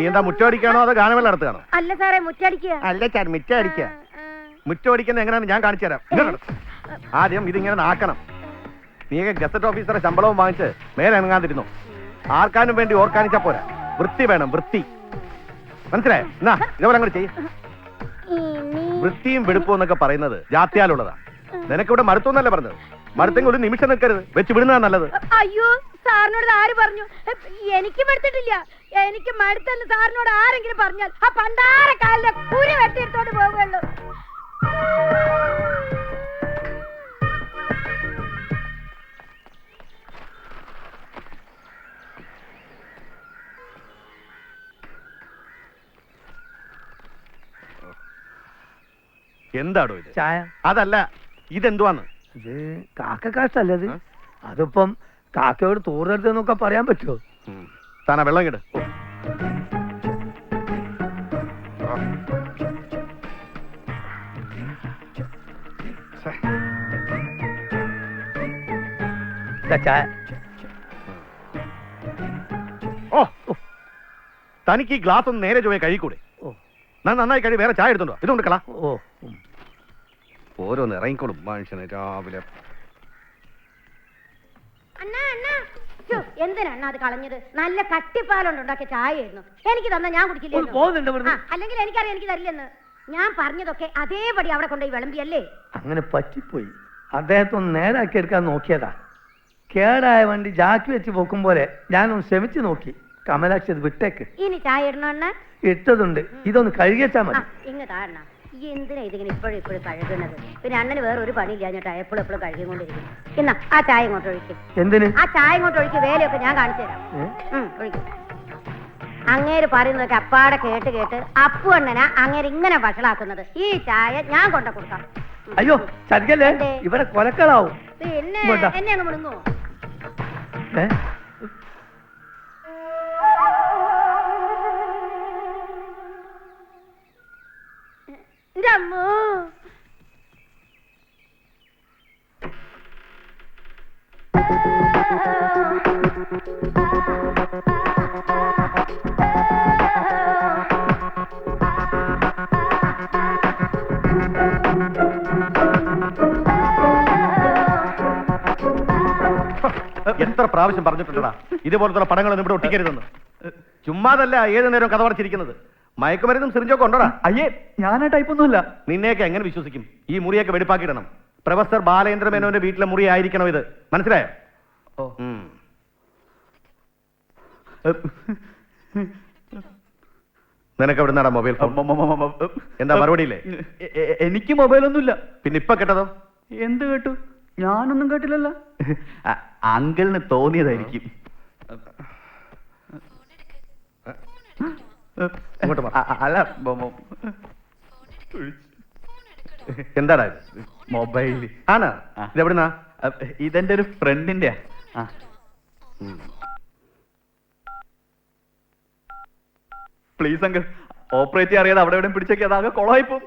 നീ എന്താ മുറ്റടിക്കാണോ അതോ ഗാനമേള നടത്തുകയാണോ? അല്ല സാറേ, മുറ്റടിക്കുക. അല്ല ചാ, മുറ്റടിക്കുക. മുറ്റടിക്കുന്നത് എങ്ങനെയാണെന്ന് ഞാൻ കാണിച്ചു തരാം. ആദ്യം ഇതിങ്ങനെ നാക്കണം. നീയൊക്കെ ഗസറ്റ് ഓഫീസറെ ശമ്പളവും വാങ്ങിച്ച് മേലെ ഇറങ്ങാതിരുന്നു. ആർക്കാനും വേണ്ടി ഓർക്കാനിച്ചാ പോരാ. വൃത്തി വേണം, വൃത്തി. മനസ്സിലായോ? എന്നാ ഇതേപോലെ അങ്ങോട്ട് ചെയ്യും. വൃത്തിയും വെടുപ്പും എന്നൊക്കെ പറയുന്നത് ജാത്യാലുള്ളതാ. നിനക്കിവിടെ മടുത്തൊന്നല്ലേ പറഞ്ഞത്? മടുത്തെങ്കിൽ ഒരു നിമിഷം നിൽക്കരുത്, വെച്ച് വിടുന്നതാ നല്ലത്. അയ്യോ, സാറിനോട് ആര് പറഞ്ഞു? എനിക്ക് മടുത്തിട്ടില്ല. എനിക്ക് മടുത്തെന്ന് സാറിനോട് ആരെങ്കിലും പറഞ്ഞാൽ ആ പണ്ടാര കാലിലെ കുരു വെട്ടിയെടുത്തോണ്ട് പോകുള്ളൂ. എന്താടോ ഇത്? ചായ. അതല്ല, ഇതെന്തുവാന്ന്? ഇത് കാക്ക കാഷ്ടല്ലേ അത്? അതിപ്പം കാക്കയോട് തോറരുതെന്നൊക്കെ പറയാൻ പറ്റുമോ? താനാ വെള്ളം കിട്. ചായ. ഓ, തനിക്ക് ഈ ഗ്ലാസ് ഒന്ന് നേരെ ചൊവ്വേ കഴിക്കൂടെ? നന്നായി കഴി, വേറെ ചായ എടുത്തുണ്ടോ? ഇതുകൊണ്ട് കളാ. ഓരോന്ന് ഇറങ്ങിക്കോളും മനുഷ്യന് രാവിലെ. എന്തിനാണ് അത് കളഞ്ഞത്? നല്ല കട്ടിപ്പാലുണ്ട് ഉണ്ടാക്കിയ ചായയായിരുന്നു. എനിക്ക് തന്നാ ഞാൻ കുടിക്കില്ല. അല്ലെങ്കിൽ എനിക്കറിയാം എനിക്ക് തരില്ലെന്ന്. ഞാൻ പറഞ്ഞതൊക്കെ അതേപടി അവിടെ കൊണ്ടുപോയി വിളമ്പിയല്ലേ? അങ്ങനെ പറ്റിപ്പോയി. അദ്ദേഹത്തെ ഒന്ന് നേരാക്കി എടുക്കാൻ നോക്കിയതാ. കേടായ വണ്ടി ജാക്കി വെച്ച് പോക്കും പോലെ ഞാനൊന്ന് ശ്രമിച്ചു നോക്കി. കമലാക്ഷി അത് വിട്ടേക്ക്. ഇനി ചായ ഇടണ ഇട്ടതുണ്ട്, ഇതൊന്ന് കഴുകിച്ചാ മതി. ഇങ്ങ് താഴണ. എന്തിനാ ഇതിങ്ങനെ ഇപ്പോഴും കഴുകുന്നത്? പിന്നെ അണ്ണന് വേറെ ഒരു പണി ഇല്ലാഞ്ഞിട്ടാ എപ്പോഴും കഴുകിക്കൊണ്ടിരിക്കും. ഇന്നാ ആ ചായ ഇങ്ങോട്ട് ഒഴിക്കും. എന്തിന്? ആ ചായ ഇങ്ങോട്ട് ഒഴിക്കും. വേലയൊക്കെ ഞാൻ കാണിച്ചു തരാം. ഒഴിക്കും. അങ്ങേര് പറയുന്നതൊക്കെ അപ്പാടെ കേട്ട് അപ്പു അണ്ണനാ അങ്ങേര് ഇങ്ങനെ വഷളാക്കുന്നത്. ഈ ചായ ഞാൻ കൊണ്ട കൊടുക്കാം. അയ്യോ ചതിക്കല്ലേ, ഇവിടെ കൊലക്കളാവും. പിന്നെ എന്നെ അങ്ങ് മുടങ്ങോ? അമ്മോ, എത്ര പ്രാവശ്യം പറഞ്ഞിട്ടുണ്ടടാ ഇതുപോലത്തെ പടങ്ങളൊന്നും ഇവിടെ ഒട്ടിക്കരുതെന്ന്. ചുമ്മാതല്ല ഏത് നേരം കഥ പറച്ചിരിക്കുന്നത്. മയക്കുമരുന്നും സിറിഞ്ചൊക്കെ ഉണ്ടോടാ? അയ്യേ, ഞാൻ ആ ടൈപ്പൊന്നുമില്ല. നിന്നെയൊക്കെ എങ്ങനെ വിശ്വസിക്കും? ഈ മുറിയൊക്കെ വെടിപ്പാക്കിയിടണം. പ്രൊഫസർ ബാലേന്ദ്ര മേനോന്റെ വീട്ടിലെ മുറി ആയിരിക്കണം ഇത്. മനസ്സിലായോ? നിനക്ക് എവിടെ നിന്നാടാ മൊബൈൽ ഫോൺ? എന്താ മറുപടിയില്ലേ? എനിക്ക് മൊബൈലൊന്നുമില്ല. പിന്നെ ഇപ്പൊ കേട്ടതോ? എന്ത് കേട്ടു? ഞാനൊന്നും കേട്ടില്ലല്ലോ. അങ്കിളിന് തോന്നിയതായിരിക്കും. അല്ല, എന്താടാ മൊബൈൽ ആണോ? ഇതെവിടുന്നാ? ഇതെന്റെ ഒരു ഫ്രണ്ടിന്റെ. പ്ലീസ് അങ്കിൾ, ഓപ്പറേറ്റ് അറിയാതെ അവിടെ എവിടെയും പിടിച്ചേക്ക് അതാകെ കൊളായിപ്പോ.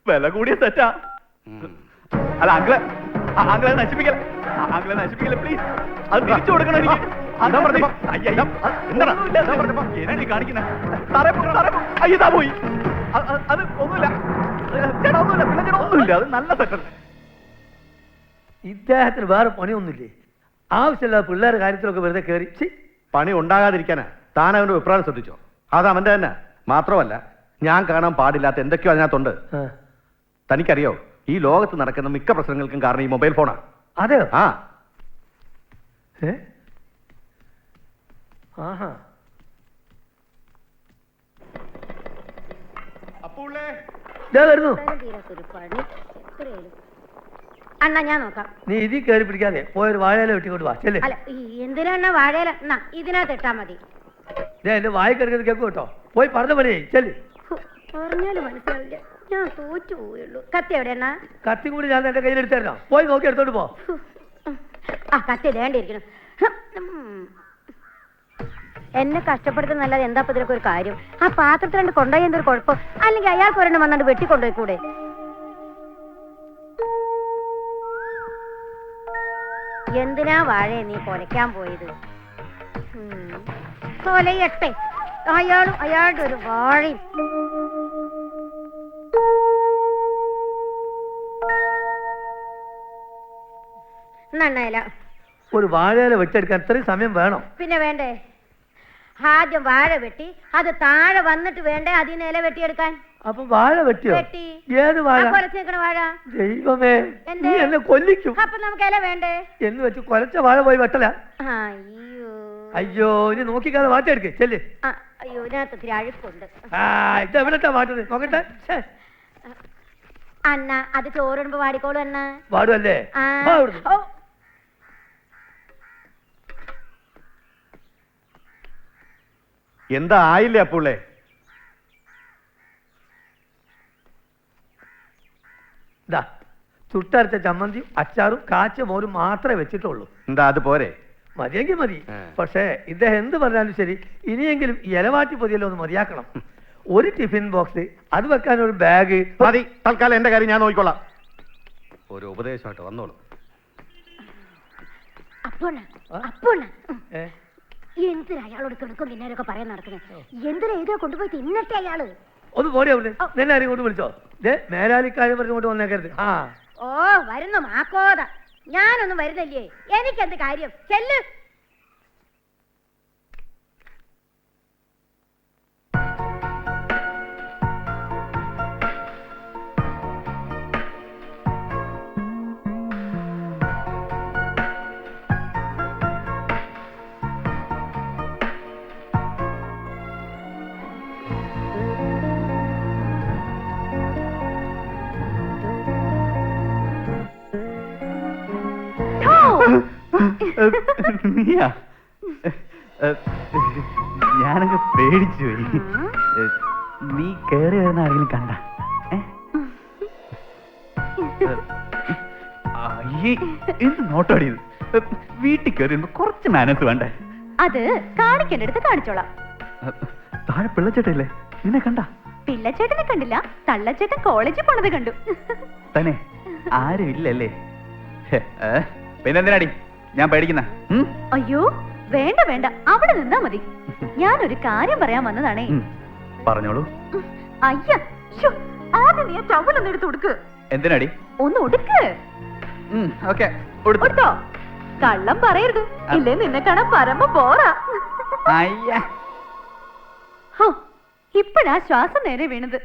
വില കൂടിയ സെറ്റാ. അല്ല ആംഗ്ലെ നശിപ്പിക്കല പ്ലീസ്. അത് തിരിച്ചു കൊടുക്കണം എനിക്ക്. കാണിക്കുന്ന അയ്യതാ പോയി. അത് ഒന്നുമില്ല ചേട്ടാ, ഒന്നുമില്ല. പിന്നെ ചേട്ടാ ഒന്നുമില്ല, അത് നല്ല സെറ്റർ. ഇദ്ദേഹത്തിന് വേറെ പണിയൊന്നുമില്ലേ? ആവശ്യമില്ല പിള്ളേരുടെ കാര്യത്തിലൊക്കെ വെറുതെ കയറി. പണി ഉണ്ടാകാതിരിക്കാനാ താൻ അവന്റെ അഭിപ്രായം ശ്രദ്ധിച്ചോ? അത് അവന്റെ തന്നെ. മാത്രമല്ല, ഞാൻ കാണാൻ പാടില്ലാത്ത എന്തൊക്കെയോ അതിനകത്തുണ്ട്. തനിക്കറിയോ, ഈ ലോകത്ത് നടക്കുന്ന മിക്ക പ്രശ്നങ്ങൾക്കും കാരണം ഈ മൊബൈൽ ഫോണാ. അതെയോ? ആ. വരുന്നു. അണ്ണാ ഞാൻ നോക്കാം. നീ ഇതിൽ കയറി പിടിക്കാതെ പോയൊരു വാഴയില വെട്ടിക്കൊണ്ട് വാ. ചെല്ലേ. അല്ല, എന്തിനാ വാഴയില? ഇതിനകത്ത് ഇട്ടാ മതി. എന്റെ വായി കിടക്കുന്നത് കേൾക്കും കേട്ടോ. പോയി പറഞ്ഞ പോലെ ചെല്ലേ. പറഞ്ഞാലും മനസ്സിലാവില്ല. ഞാൻ തോറ്റു പോയുള്ളൂ. കത്തി എവിടെ എണ്ണ? കത്തി കൂടി ഞാൻ എന്റെ കയ്യിൽ എടുത്തരണോ? പോയി നോക്കി എടുത്തോണ്ട് പോ. ആ കത്തി വേണ്ടിയിരിക്കണം. എന്നെ കഷ്ടപ്പെടുത്തുന്നല്ലാതെ എന്താ ഇതിലൊക്കെ ഒരു കാര്യം? ആ പാത്രത്തിൽ രണ്ട് കൊണ്ടുപോയി എന്തൊരു കുഴപ്പം? അല്ലെങ്കിൽ അയാൾക്ക് ഒരെണ്ണം വന്നാണ്ട് വെട്ടിക്കൊണ്ടുപോയി കൂടെ? എന്തിനാ വാഴയെ നീ കൊലയ്ക്കാൻ പോയത്? കൊലയട്ടെ. അയാളുടെ ഒരു വാഴയും. നന്നായില്ല. ഒരു വാഴയില വെച്ചെടുക്കാൻ ഇത്രയും സമയം വേണം? പിന്നെ വേണ്ടേ? ആദ്യം വാഴ വെട്ടി അത് താഴെ വന്നിട്ട് വേണ്ടേ അതിന് ഇല വെട്ടിയെടുക്കാൻ. അപ്പൊ വാഴ വെട്ടിയോ? വെട്ടി. ഏത് വാഴ? കൊലച്ച് നിൽക്കണ വാഴ. ദൈവമേ, എന്തേ? നീ എന്നെ കൊല്ലിക്കും. അപ്പൊ നമുക്ക് ഇല വേണ്ടേ? എന്ന് വെച്ച് കൊലച്ച വാഴ പോയി വെട്ടല? അയ്യോ അയ്യോ, ഇനി നോക്കിക്കാതെ വാട്ടെടുക്ക് ചെല്ല്. അയ്യോ ഇതിനകത്ത് ഇത്തിരി അഴുക്കുണ്ട്. ഇത് എവിടെട്ടാ വാട്ടത് നോക്കട്ടെ. അണ്ണ അത് ചോറിടുമ്പോ വാടിക്കോളൂ അണ്ണ. വാടുവല്ലേ? എന്താ ആയില്ലേ അപ്പുള്ളേ? ഇതാ ചുട്ടരച്ച ചമ്മന്തിയും അച്ചാറും കാച്ച മോരും മാത്രമേ വെച്ചിട്ടുള്ളൂ. എന്താ അത് പോരെ? മതിയെങ്കിൽ മതി. പക്ഷേ ഇദ്ദേഹം എന്ത് പറഞ്ഞാലും ശരി, ഇനിയെങ്കിലും ഇലവാട്ടി പൊതിയല്ലോ ഒന്ന് മതിയാക്കണം. ഒരു ടിഫിൻ ബോക്സ്, അത് വെക്കാൻ ഒരു ബാഗ് മതി. തൽക്കാലം എന്റെ കാര്യം ഞാൻ നോക്കിക്കൊള്ളാം. ഒരു ഉപദേശമായിട്ട് വന്നോളൂ. എന്തിനാ അയാളോട് കിടക്കും പിന്നേരൊക്കെ പറയാൻ നടക്കുന്നത്? എന്തിനാ ഇതോ കൊണ്ടുപോയി തിന്നട്ടെ അയാള്. ഒന്ന് പോടി അവിടെ. നിന്നെ ആരും കൊണ്ട് വിളിച്ചോ? മേലാലിക്കാര്യം പറഞ്ഞുകൊണ്ട് വന്നേക്കരുത്. ഓ വരുന്നു മാക്കോത. ഞാനൊന്നും വരുന്നില്ലേ, എനിക്കെന്ത് കാര്യം? ചെല്ല്. നീയാ? ഞാനങ്ങ് പേടിച്ചു പോയി. നീ കേറി വരുന്ന ആരെങ്കിലും കണ്ട? എന്ത് നോട്ടോടിയത്? വീട്ടിൽ കയറി കുറച്ച് മാനേഴ്സ് വേണ്ടേ? അത് കാണിക്കേണ്ടടുത്ത് കാണിച്ചോളാം. താഴെ പിള്ളച്ചേട്ടല്ലേ, നിന്നെ കണ്ട? പിള്ളച്ചേട്ടനെ കണ്ടില്ല, തള്ളച്ചേട്ടൻ കോളേജിൽ പോണത് കണ്ടു. തന്നെ ആരും ഇല്ലല്ലേ? പിന്നെന്തിനാടി ഞാൻ പേടിക്കുന്ന? അയ്യോ വേണ്ട വേണ്ട, അവിടെ നിന്നാ മതി. ഞാനൊരു കാര്യം പറയാൻ വന്നതാണേ. പറഞ്ഞോളൂ. അയ്യ ആദ്യം നീ ടവലൊന്ന് എടുത്ത് കൊടുക്ക്. എന്തിനാടി? ഒന്ന് ഒടുക്ക്. കൊടുത്തോ? കള്ളം പറയരുത്, ഇല്ലേ നിന്നെ കാണാൻ പരമ ബോറാ. ഇപ്പഴാ ശ്വാസം നേരെ വീണത്.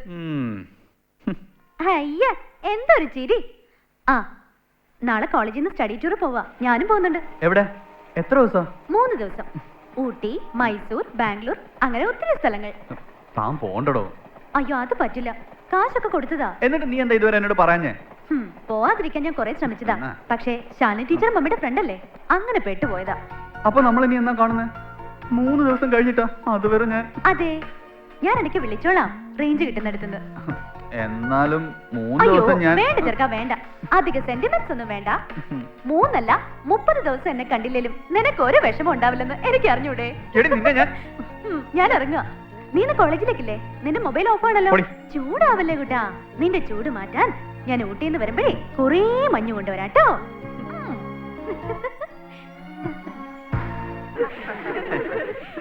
അയ്യ എന്തൊരു ചിരി. നാളെ കോളേജിൽ നിന്ന് സ്റ്റഡി ടൂർ പോവാ. ഞാനും പോകുന്നുണ്ട്. എവിടെ? എത്ര ദിവസം? 3 ദിവസം. ഊട്ടി, മൈസൂർ, ബാംഗ്ലൂർ, അങ്ങനെ ഒത്തിരി സ്ഥലങ്ങൾ. താൻ പോണ്ടടോ. അയ്യോ അത് പറ്റില്ല, കാശൊക്കെ കൊടുത്തതാ. എന്നിട്ട് നീ എന്താ ഇതുവരെ എന്നോട് പറഞ്ഞേ? പോവാതിരിക്കാൻ ഞാൻ കുറെ ശ്രമിച്ചതാ. പക്ഷേ ഷാനി ടീച്ചർ മമ്മിയുടെ ഫ്രണ്ട് അല്ലേ, അങ്ങനെ പെട്ടുപോയതാ. അപ്പൊ നമ്മൾ ഇനി എന്നാ കാണുന്നേ? 3 ദിവസം കഴിഞ്ഞിട്ടാ. അതുവരെ ഞാൻ അതെ, ഞാൻ ഇടയ്ക്ക് വിളിച്ചോളാം റേഞ്ച് കിട്ടുന്നിടത്തുനിന്ന്. എന്നാലും 3 അയ്യോ ദിവസം ഞാൻ വേണ്ട ചെറുക്കാ വേണ്ട, അധിക സെന്റിമെന്റ്സ് ഒന്നും വേണ്ട. 3 അല്ല 30 ദിവസം എന്നെ കണ്ടില്ലേലും നിനക്ക് ഒരു വിഷമം ഉണ്ടാവില്ലെന്ന് എനിക്ക് അറിഞ്ഞൂടെ? ഞാൻ ഇറങ്ങുക. നീ ഇന്ന് കോളേജിലേക്കില്ലേ? നിന്റെ മൊബൈൽ ഓഫ് ആണല്ലോ. ചൂടാവല്ലേ കൂട്ടാ. നിന്റെ ചൂട് മാറ്റാൻ ഞാൻ ഊട്ടിന്ന് വരുമ്പോഴേ കുറേ മഞ്ഞ് കൊണ്ടുവരാട്ടോ.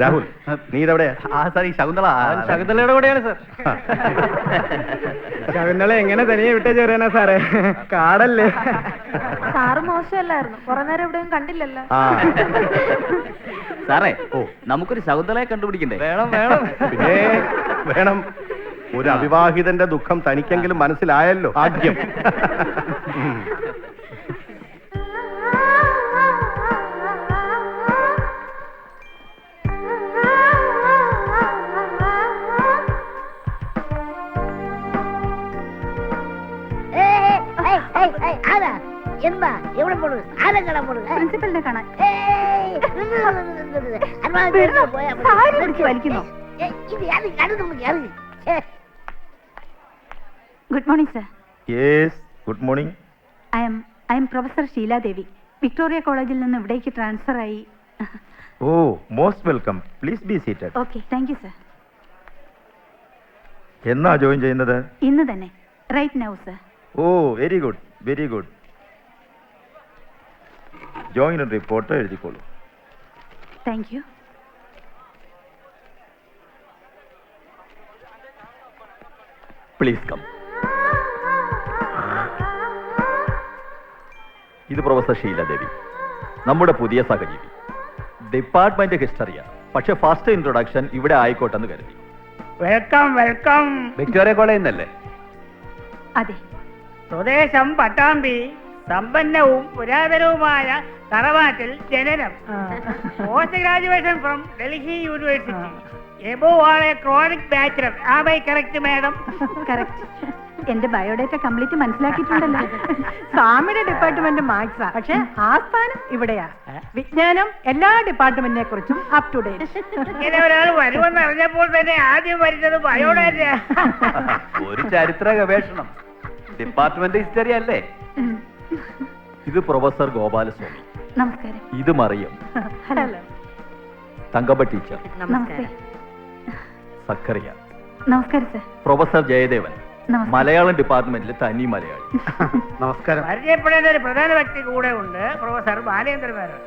രാഹുൽ, നീ ഇതെവിടെയാ? സാർ ഈ ശകുന്തള. ശകുന്തളയുടെ കൂടെയാണ് സാർ. ശകുന്തള എങ്ങനെ തനിയെ വിട്ടേച്ച് വരാനാ സാറേ? കാടല്ലേ? സാറ് മോശമല്ലായിരുന്നു, കുറെ നേരം എവിടെയും കണ്ടില്ലല്ലോ. സാറേ, നമുക്കൊരു ശകുന്തളയെ കണ്ടുപിടിക്കണ്ടേ? വേണം വേണം. പിന്നെ വേണം. ഒരു അവിവാഹിതന്റെ ദുഃഖം തനിക്കെങ്കിലും മനസ്സിലായല്ലോ ആദ്യം. എന്താ എവിടെ പോണു? ആരെങ്ങനെ പോണു? പ്രിൻസിപ്പലിനെ കാണാൻ. Good morning sir. Yes, good morning. I'm professor Sheeladevi. Victoria കോളേജിൽ നിന്ന് ഇവിടേക്ക് ട്രാൻസ്ഫർ ആയി. Oh, most welcome. Please be seated. Okay, thank you sir. എന്നാ ജോയിൻ ചെയ്യുന്നത്? ഇന്ന് തന്നെ, right now sir. Oh, very good, very good. Join report എഴുതിക്കോളൂ. Thank you. Please come. ഇത് പ്രൊഫസർ ഷീലാദേവി, നമ്മുടെ പുതിയ സഹജീവി. ഡിപ്പാർട്ട്മെന്റ് ഹിസ്റ്ററിയാണ്, പക്ഷെ ഫസ്റ്റ് ഇൻട്രൊഡക്ഷൻ ഇവിടെ ആയിക്കോട്ടെന്ന് കരുതി. Welcome welcome. വിക്ടോറിയ കോളേജിൽ നിന്നല്ലേ? അതെ. സ്വദേശം പട്ടാമ്പി, സമ്പന്നവും പുരാതനവുമായ തറവാട്ടിൽ ജനനം. Post graduation from Delhi university. Above all a chronic bachelor. Am I correct madam? Correct. എന്റെ ബയോഡേറ്റ കംപ്ലീറ്റ് മനസ്സിലാക്കിയിട്ടുണ്ടല്ലോ. സ്വാമിയുടെ ഡിപ്പാർട്ട്മെന്റ് മാത്സാ, പക്ഷെ ആസ്ഥാനം ഇവിടെയാ. വിജ്ഞാനം എല്ലാ ഡിപ്പാർട്ട്മെന്റിനെ കുറിച്ചും അപ് ടു ഡേറ്റ്. ഇങ്ങനെ ഒരാൾ വരുമെന്ന് അറിഞ്ഞപ്പോൾ തന്നെ ആദ്യം വരുന്നത് ബയോഡേറ്റ. ഒരു ചരിത്ര ഗവേഷണം. ഡിപ്പാർട്ട്മെന്റ് ഹിസ്റ്ററി അല്ലേ? ഇത് പ്രൊഫസർ ഗോപാലസ്വാമി. നമസ്കാരം. ഇത് മറിയം. ഹലോ. തങ്കമ്മ ടീച്ചർ. നമസ്തേ. സക്കറിയ. നമസ്കാരം സർ. പ്രൊഫസർ ജയദേവൻ, നമസ്കാരം. മലയാളം ഡിപ്പാർട്ട്മെന്റിലെ തനി മലയാളി. നമസ്കാരം. പരിചയപ്പെടേണ്ട ഒരു പ്രധാന വ്യക്തി കൂടെ ഉണ്ട്, professor Balendra Menon.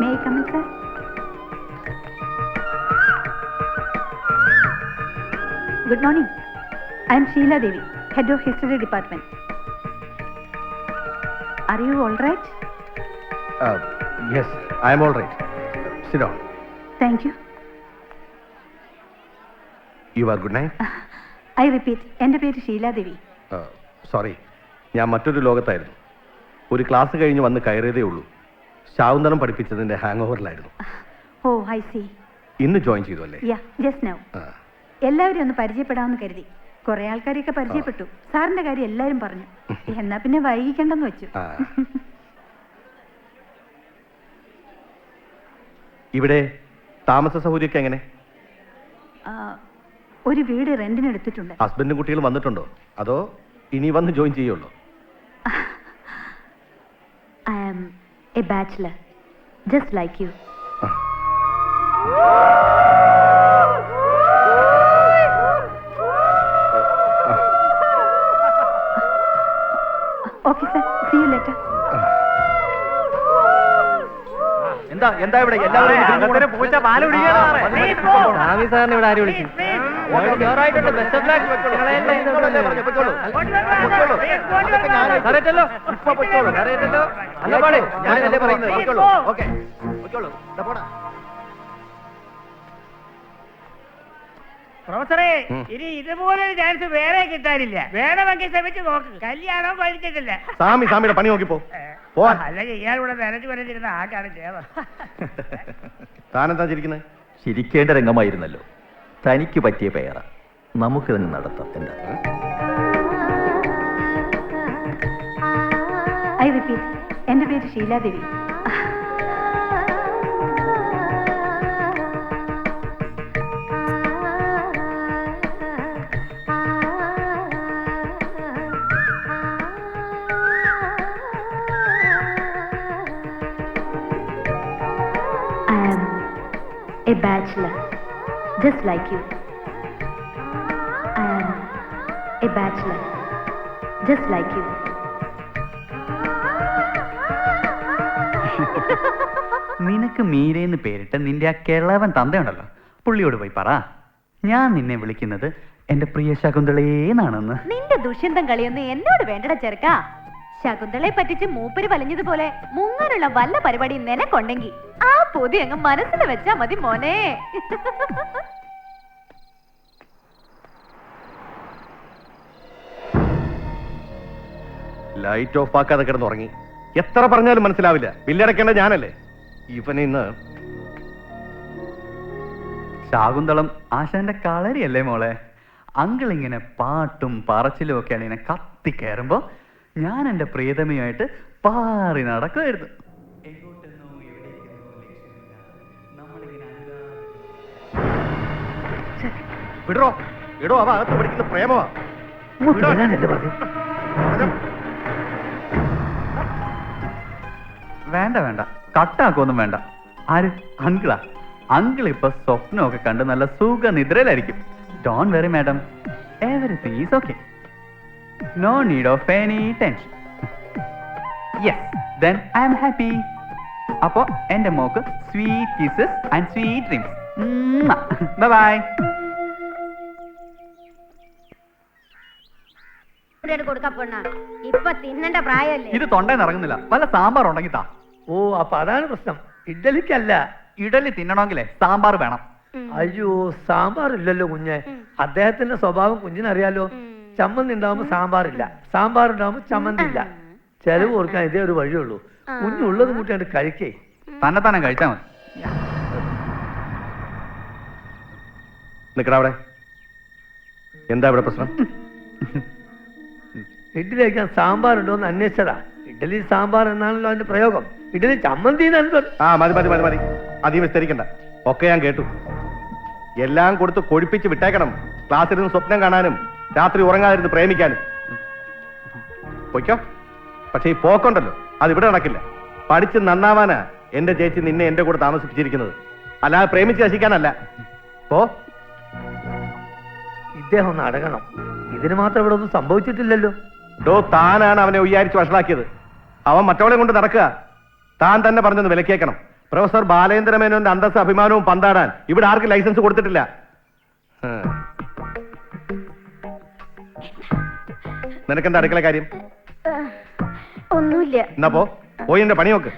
May I come in sir? Good morning. I am Sheila Devi, head of history department. Are you all right? Yes, I am all right. Sit down. Thank you. You are good night. I repeat, എൻ്റെ പേര് ഷീല ദേവി. Sorry, ഞാൻ മറ്റൊരു ലോകത്തായിരുന്നു. ഒരു class കഴിഞ്ഞ് വന്ന് കയറിയതേ ഉള്ളൂ. ശാകുന്തളം പഠിപ്പിച്ചതിന്റെ ഹാങ് ഓവറിലായിരുന്നു. Oh, I see. ഇന്ന് ജോയിൻ ചെയ്തു അല്ലേ? Yeah, just now. എല്ലാവരും ഒന്ന് പരിചയപ്പെടാമെന്ന് കരുതി. കുറെ ആൾക്കാരെയൊക്കെ പരിചയപ്പെട്ടു. സാറിന്റെ കാര്യം എല്ലാവരും പറഞ്ഞു. എന്നാ പിന്നെ വൈകിക്കണ്ടെന്ന് വെച്ചു. ഇവിടെ താമസ സൗകര്യമൊക്കെ എങ്ങനെ? ഒരു വീട് റെന്റിന് എടുത്തിട്ടുണ്ട്. ഹസ്ബൻഡും കുട്ടികളും വന്നിട്ടുണ്ടോ, അതോ ഇനി വന്ന് ജോയിൻ ചെയ്യുള്ളൂ? I am a bachelor, just like you. Okay sir, see you later. എന്താ എന്താ ഇവിടെ എല്ലാവരും പൂച്ച പാല് കുടിക്കാനാണ്. സ്വാമി സാറിന് ഇവിടെ ആര് വിളിച്ചു? പ്രൊഫസറെ, ഇനി ഇതുപോലൊരു ചാൻസ് വേറെ കിട്ടാനില്ല. വേണമെങ്കിൽ ശ്രമിച്ചു നോക്ക്. കല്യാണം കഴിച്ചിട്ടില്ല. സാമിയുടെ പണി നോക്കിപ്പോ. അല്ലെങ്കിൽ ഇയാളിവിടെ നനഞ്ഞു വരഞ്ഞിരുന്ന ആക്കാണ് ചേർന്ന്. താനെന്താ ചിരിക്കുന്നത്? ചിരിക്കേണ്ട രംഗമായിരുന്നല്ലോ. തനിക്ക് പറ്റിയ പേര നമുക്ക് തന്നെ നടത്താം. എന്താ? I repeat, എൻ്റെ പേര് ഷീല ദേവി. A bachelor, just like you. I am a bachelor, just like you. നിനക്ക് മീരയെന്ന് പേരിട്ട് നിന്റെ ആ കിളവൻ തന്തയുണ്ടല്ലോ, പുള്ളിയോട് പോയി പറ ഞാൻ നിന്നെ വിളിക്കുന്നത് എന്റെ പ്രിയ ശകുന്തളേന്നാണെന്ന്. നിന്റെ ദുഷ്യന്തം കളിയൊന്നും എന്നോട് വേണ്ടട ചെറുക്കാ. ശകുന്തളെ പറ്റിച്ച് മൂപ്പര് വലിഞ്ഞതുപോലെ മുങ്ങാനുള്ള വല്ല പരിപാടി നിനക്കുണ്ടെങ്കിൽ ആ പൊതി അങ്ങ് മനസ്സിൽ വെച്ചാ മതി മോനെ. ലൈറ്റ് ഓഫ് ആക്കാതെ കിടന്നുറങ്ങി. എത്ര പറഞ്ഞാലും മനസ്സിലാവില്ല. ബില്ലടക്കേണ്ട ഞാനല്ലേ. ഇവനെ ഇന്ന് ശാകുന്തളം ആശാന്റെ കളരിയല്ലേ മോളെ. അങ്കിൾ ഇങ്ങനെ പാട്ടും പറച്ചിലും ഒക്കെയാണ് ഇങ്ങനെ കത്തി കയറുമ്പോ ഞാൻ എന്റെ പ്രിയതമയായിട്ട് പാറി നടക്കുമായിരുന്നു. വിടറോ ഇടോ, അവ അകത്ത് പഠിക്കുന്ന പ്രേമമാ. വേണ്ട വേണ്ട, കട്ടാക്കൊന്നും വേണ്ട. ആര്? അങ്കിളാ. അങ്കിൾ ഇപ്പൊ സ്വപ്നമൊക്കെ കണ്ട് നല്ല സുഖ നിദ്രയിലായിരിക്കും. Don't worry madam, everything is okay. No need of any tension. Yes, then I am happy. അപ്പോ എന്റെ മോക്ക് sweet kisses and sweet dreams. Bye. കൊടുക്കപ്പെണ്ണ ഇപ്പൊ തിന്നണ്ട പ്രായമല്ലേ? ഇത് തൊണ്ടയിൽ ഇറങ്ങുന്നില്ല. വല്ല സാമ്പാർ ഉണ്ടെങ്കിൽ താ. ഓ അപ്പൊ അതാണ് പ്രശ്നം, ഇഡലിക്കല്ല. ഇഡലി തിന്നണമെങ്കിലേ സാമ്പാർ വേണം. അയ്യോ സാമ്പാർ ഇല്ലല്ലോ കുഞ്ഞെ. അദ്ദേഹത്തിന്റെ സ്വഭാവം കുഞ്ഞിനറിയാലോ. ചമ്മന്തി ഉണ്ടാവുമ്പോ സാമ്പാറില്ല, സാമ്പാർ ഉണ്ടാവുമ്പോ ചമ്മന്തി ഇല്ല. ചെലവ് കൊടുക്കാൻ ഇതേ ഒരു വഴിയുള്ളൂ. കുഞ്ഞുള്ളത് കൂട്ടിയാണ്ട് കഴിക്കേ. തന്നെ തന്നെ കഴിച്ചാ മതി. നിക്കടാ അവിടെ. എന്താ ഇവിടെ പ്രശ്നം? ഇഡ്ഡലി കഴിക്കാൻ സാമ്പാർ ഉണ്ടോ എന്ന് അന്വേഷിച്ചതാ. ഇഡ്ഡലി സാമ്പാർ എന്നാണല്ലോ അതിന്റെ പ്രയോഗം. ഇഡ്ഡലി ചമ്മന്തി ആ മതി മതി മതി മതി, അധികം വിസ്തരിക്കണ്ട. ഒക്കെ ഞാൻ കേട്ടു. എല്ലാം കൊടുത്ത് കൊഴിപ്പിച്ച് വിട്ടേക്കണം. ക്ലാസ്സിലിരുന്ന് സ്വപ്നം കാണാനും രാത്രി ഉറങ്ങാതിരുന്ന് പ്രേമിക്കാനും. പൊയ്ക്കോ. പക്ഷെ ഈ പോക്കുണ്ടല്ലോ അത് ഇവിടെ നടക്കില്ല. പഠിച്ച് നന്നാവാനാ എന്റെ ചേച്ചി നിന്നെ എന്റെ കൂടെ താമസിപ്പിച്ചിരിക്കുന്നത്, അല്ലാതെ പ്രേമിച്ച് നശിക്കാനല്ല. പോ. ഇദ്ദേഹം ഒന്ന് അടങ്ങണം. ഇതിന് മാത്രം ഇവിടെ ഒന്നും സംഭവിച്ചിട്ടില്ലല്ലോ. താനാണ് അവനെ ഉയ്യാരിച്ച് വഷളാക്കിയത്. അവൻ മറ്റവളെ കൊണ്ട് നടക്കുക. താൻ തന്നെ പറഞ്ഞൊന്ന് വിലക്കേക്കണം. പ്രൊഫസർ ബാലേന്ദ്രമേനോന്റെ അന്തസ്സ് അഭിമാനവും പന്താടാൻ ഇവിടെ ആർക്കും ലൈസൻസ് കൊടുത്തിട്ടില്ല. നിനക്കെന്താ അടുക്കള കാര്യം? ഒന്നുമില്ല. എന്നാ പോയി എന്റെ പണി നോക്ക്.